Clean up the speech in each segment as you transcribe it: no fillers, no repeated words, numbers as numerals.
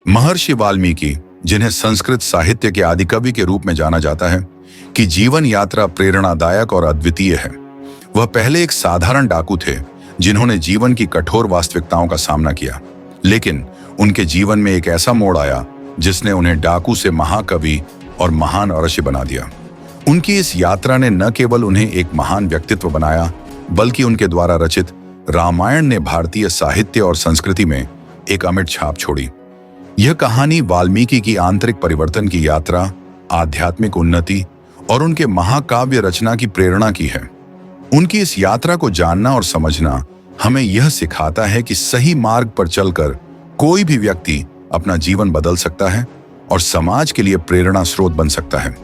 महर्षि वाल्मीकि, जिन्हें संस्कृत साहित्य के आदिकवि के रूप में जाना जाता है, की जीवन यात्रा प्रेरणादायक और अद्वितीय है। वह पहले एक साधारण डाकू थे जिन्होंने जीवन की कठोर वास्तविकताओं का सामना किया, लेकिन उनके जीवन में एक ऐसा मोड़ आया जिसने उन्हें डाकू से महाकवि और महान ऋषि बना दिया। उनकी इस यात्रा ने न केवल उन्हें एक महान व्यक्तित्व बनाया, बल्कि उनके द्वारा रचित रामायण ने भारतीय साहित्य और संस्कृति में एक अमिट छाप छोड़ी। यह कहानी वाल्मीकि की आंतरिक परिवर्तन की यात्रा, आध्यात्मिक उन्नति और उनके महाकाव्य रचना की प्रेरणा की है। उनकी इस यात्रा को जानना और समझना हमें यह सिखाता है कि सही मार्ग पर चलकर कोई भी व्यक्ति अपना जीवन बदल सकता है और समाज के लिए प्रेरणा स्रोत बन सकता है।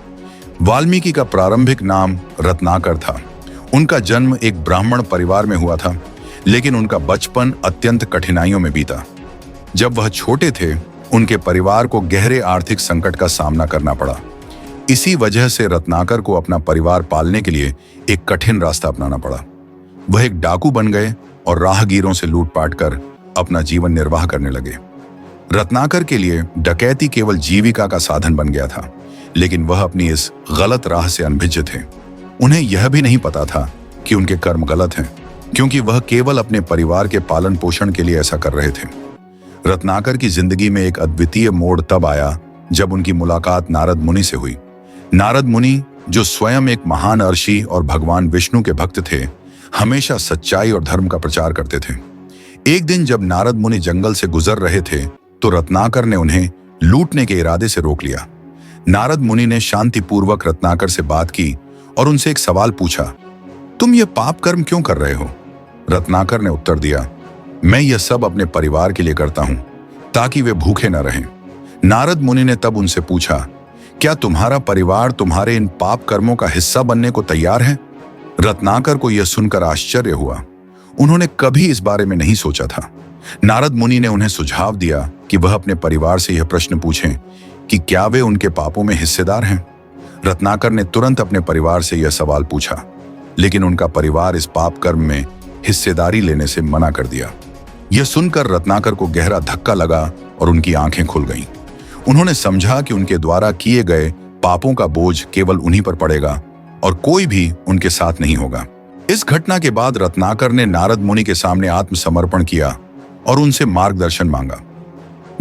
वाल्मीकि का प्रारंभिक नाम रत्नाकर था। उनका जन्म एक ब्राह्मण परिवार में हुआ था, लेकिन उनका बचपन अत्यंत कठिनाइयों में बीता। जब वह छोटे थे, उनके परिवार को गहरे आर्थिक संकट का सामना करना पड़ा। इसी वजह से रत्नाकर को अपना परिवार पालने के लिए एक कठिन रास्ता अपनाना पड़ा। वह एक डाकू बन गए और राहगीरों से लूटपाट कर अपना जीवन निर्वाह करने लगे। रत्नाकर के लिए डकैती केवल जीविका का साधन बन गया था, लेकिन वह अपनी इस गलत राह से अनभिज्ञ थे। उन्हें यह भी नहीं पता था कि उनके कर्म गलत हैं, क्योंकि वह केवल अपने परिवार के पालन पोषण के लिए ऐसा कर रहे थे। रत्नाकर की जिंदगी में एक अद्वितीय मोड़ तब आया जब उनकी मुलाकात नारद मुनि से हुई। नारद मुनि, जो स्वयं एक महान ऋषि और भगवान विष्णु के भक्त थे, हमेशा सच्चाई और धर्म का प्रचार करते थे। एक दिन जब नारद मुनि जंगल से गुजर रहे थे, तो रत्नाकर ने उन्हें लूटने के इरादे से रोक लिया। नारद मुनि ने शांतिपूर्वक रत्नाकर से बात की और उनसे एक सवाल पूछा, तुम ये पाप कर्म क्यों कर रहे हो? रत्नाकर ने उत्तर दिया, मैं यह सब अपने परिवार के लिए करता हूं, ताकि वे भूखे न रहें। नारद मुनि ने तब उनसे पूछा, क्या तुम्हारा परिवार तुम्हारे इन पाप कर्मों का हिस्सा बनने को तैयार है? रत्नाकर को यह सुनकर आश्चर्य हुआ। उन्होंने कभी इस बारे में नहीं सोचा था। नारद मुनि ने उन्हें सुझाव दिया कि वह अपने परिवार से यह प्रश्न पूछें कि क्या वे उनके पापों में हिस्सेदार हैं। रत्नाकर ने तुरंत अपने परिवार से यह सवाल पूछा, लेकिन उनका परिवार इस पाप कर्म में हिस्सेदारी लेने से मना कर दिया। यह सुनकर रत्नाकर को गहरा धक्का लगा और उनकी आंखें खुल गईं। उन्होंने समझा कि उनके द्वारा किए गए पापों का बोझ केवल उन्हीं पर पड़ेगा और कोई भी उनके साथ नहीं होगा। इस घटना के बाद रत्नाकर ने नारद मुनि के सामने आत्मसमर्पण किया और उनसे मार्गदर्शन मांगा।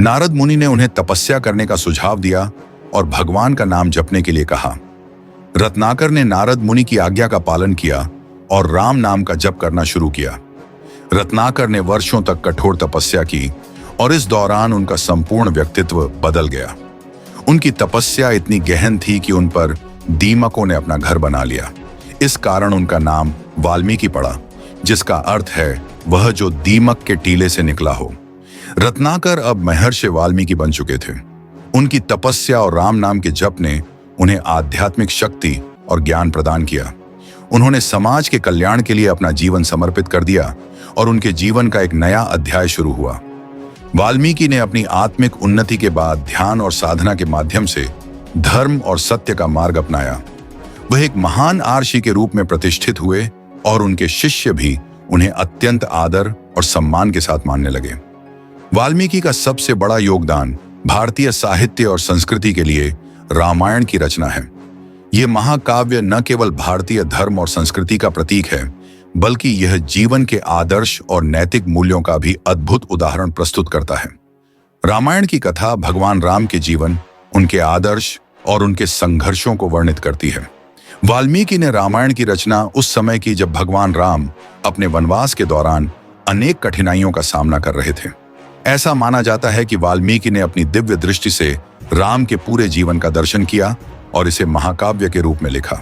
नारद मुनि ने उन्हें तपस्या करने का सुझाव दिया और भगवान का नाम जपने के लिए कहा। रत्नाकर ने नारद मुनि की आज्ञा का पालन किया और राम नाम का जप करना शुरू किया। रत्नाकर ने वर्षों तक कठोर तपस्या की और इस दौरान उनका संपूर्ण व्यक्तित्व बदल गया। उनकी तपस्या इतनी गहन थी कि उन पर दीमकों ने अपना घर बना लिया। इस कारण उनका नाम वाल्मीकि पड़ा, जिसका अर्थ है वह जो दीमक के टीले से निकला हो। रत्नाकर अब महर्षि वाल्मीकि बन चुके थे। उनकी तपस्या और राम नाम के जप ने उन्हें आध्यात्मिक शक्ति और ज्ञान प्रदान किया। उन्होंने समाज के कल्याण के लिए अपना जीवन समर्पित कर दिया और उनके जीवन का एक नया अध्याय शुरू हुआ। वाल्मीकि ने अपनी आत्मिक उन्नति के बाद ध्यान और साधना के माध्यम से धर्म और सत्य का मार्ग अपनाया। वह एक महान आर्षि के रूप में प्रतिष्ठित हुए और उनके शिष्य भी उन्हें अत्यंत आदर और सम्मान के साथ मानने लगे। वाल्मीकि का सबसे बड़ा योगदान भारतीय साहित्य और संस्कृति के लिए रामायण की रचना है। यह महाकाव्य न केवल भारतीय धर्म और संस्कृति का प्रतीक है, बल्कि यह जीवन के आदर्श और नैतिक मूल्यों का भी अद्भुत उदाहरण प्रस्तुत करता है। रामायण की कथा भगवान राम के जीवन, उनके आदर्श और उनके संघर्षों को वर्णित करती है। वाल्मीकि ने रामायण की रचना उस समय की जब भगवान राम अपने वनवास के दौरान अनेक कठिनाइयों का सामना कर रहे थे। ऐसा माना जाता है कि वाल्मीकि ने अपनी दिव्य दृष्टि से राम के पूरे जीवन का दर्शन किया और इसे महाकाव्य के रूप में लिखा।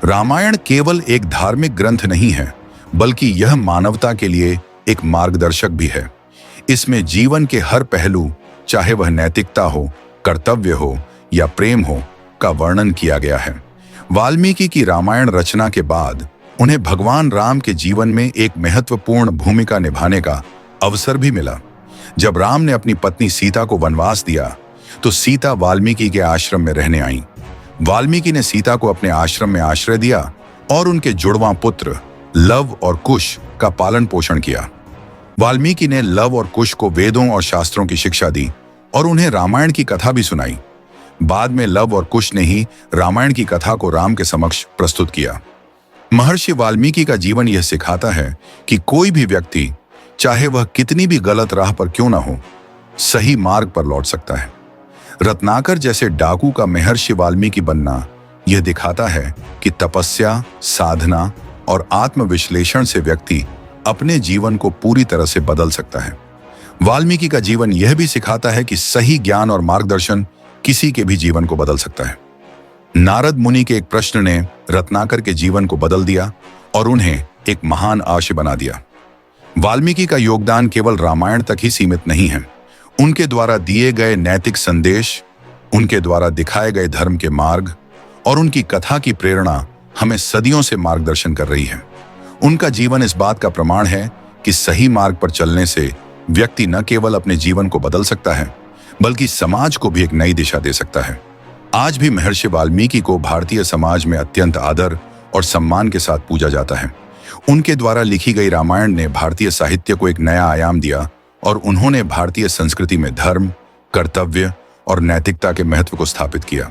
रामायण केवल एक धार्मिक ग्रंथ नहीं है, बल्कि यह मानवता के लिए एक मार्गदर्शक भी है। इसमें जीवन के हर पहलू, चाहे वह नैतिकता हो, कर्तव्य हो या प्रेम हो, का वर्णन किया गया है। वाल्मीकि की रामायण रचना के बाद उन्हें भगवान राम के जीवन में एक महत्वपूर्ण भूमिका निभाने का अवसर भी मिला। जब राम ने अपनी पत्नी सीता को वनवास दिया, तो सीता वाल्मीकि के आश्रम में रहने आईं। वाल्मीकि ने सीता को अपने आश्रम में आश्रय दिया और उनके जुड़वां पुत्र लव और कुश का पालन पोषण किया। वाल्मीकि ने लव और कुश को वेदों और शास्त्रों की शिक्षा दी और उन्हें रामायण की कथा भी सुनाई। बाद में लव और कुश ने ही रामायण की कथा को राम के समक्ष प्रस्तुत किया। महर्षि वाल्मीकि का जीवन यह सिखाता है कि कोई भी व्यक्ति, चाहे वह कितनी भी गलत राह पर क्यों ना हो, सही मार्ग पर लौट सकता है। रत्नाकर जैसे डाकू का महर्षि वाल्मीकि बनना यह दिखाता है कि तपस्या, साधना और आत्मविश्लेषण से व्यक्ति अपने जीवन को पूरी तरह से बदल सकता है। वाल्मीकि का जीवन यह भी सिखाता है कि सही ज्ञान और मार्गदर्शन किसी के भी जीवन को बदल सकता है। नारद मुनि के एक प्रश्न ने रत्नाकर के जीवन को बदल दिया और उन्हें एक महान आर्य बना दिया। वाल्मीकि का योगदान केवल रामायण तक ही सीमित नहीं है। उनके द्वारा दिए गए नैतिक संदेश, उनके द्वारा दिखाए गए धर्म के मार्ग और उनकी कथा की प्रेरणा हमें सदियों से मार्गदर्शन कर रही है। उनका जीवन इस बात का प्रमाण है कि सही मार्ग पर चलने से व्यक्ति न केवल अपने जीवन को बदल सकता है, बल्कि समाज को भी एक नई दिशा दे सकता है। आज भी महर्षि वाल्मीकि को भारतीय समाज में अत्यंत आदर और सम्मान के साथ पूजा जाता है। उनके द्वारा लिखी गई रामायण ने भारतीय साहित्य को एक नया आयाम दिया और उन्होंने भारतीय संस्कृति में धर्म, कर्तव्य और नैतिकता के महत्व को स्थापित किया।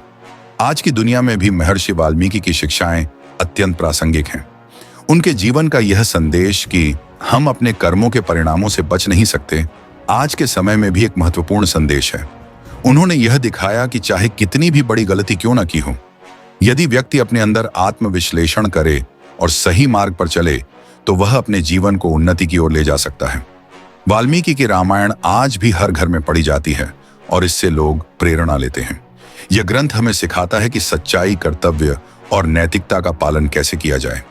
आज की दुनिया में भी महर्षि वाल्मीकि की शिक्षाएं अत्यंत प्रासंगिक हैं। उनके जीवन का यह संदेश कि हम अपने कर्मों के परिणामों से बच नहीं सकते, आज के समय में भी एक महत्वपूर्ण संदेश है। उन्होंने यह दिखाया कि चाहे कितनी भी बड़ी गलती क्यों न की हो, यदि व्यक्ति अपने अंदर आत्मविश्लेषण करे और सही मार्ग पर चले तो वह अपने जीवन को उन्नति की ओर ले जा सकता है। वाल्मीकि की रामायण आज भी हर घर में पढ़ी जाती है और इससे लोग प्रेरणा लेते हैं। यह ग्रंथ हमें सिखाता है कि सच्चाई, कर्तव्य और नैतिकता का पालन कैसे किया जाए।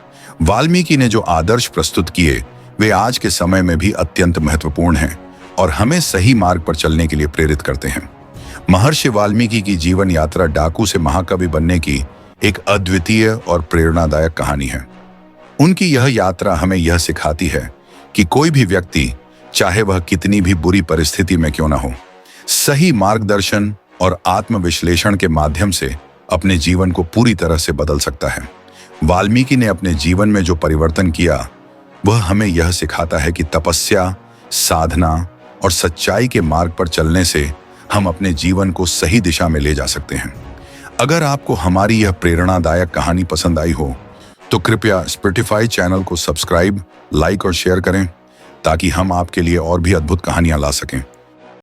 वाल्मीकि ने जो आदर्श प्रस्तुत किए वे आज के समय में भी अत्यंत महत्वपूर्ण हैं और हमें सही मार्ग पर चलने के लिए प्रेरित करते हैं। महर्षि वाल्मीकि की जीवन यात्रा डाकू से महाकवि बनने की एक अद्वितीय और प्रेरणादायक कहानी है। उनकी यह यात्रा हमें यह सिखाती है कि कोई भी व्यक्ति, चाहे वह कितनी भी बुरी परिस्थिति में क्यों न हो, सही मार्गदर्शन और आत्मविश्लेषण के माध्यम से अपने जीवन को पूरी तरह से बदल सकता है। वाल्मीकि ने अपने जीवन में जो परिवर्तन किया वह हमें यह सिखाता है कि तपस्या, साधना और सच्चाई के मार्ग पर चलने से हम अपने जीवन को सही दिशा में ले जा सकते हैं। अगर आपको हमारी यह प्रेरणादायक कहानी पसंद आई हो तो कृपया स्पॉटिफाई चैनल को सब्सक्राइब, लाइक और शेयर करें ताकि हम आपके लिए और भी अद्भुत कहानियां ला सकें।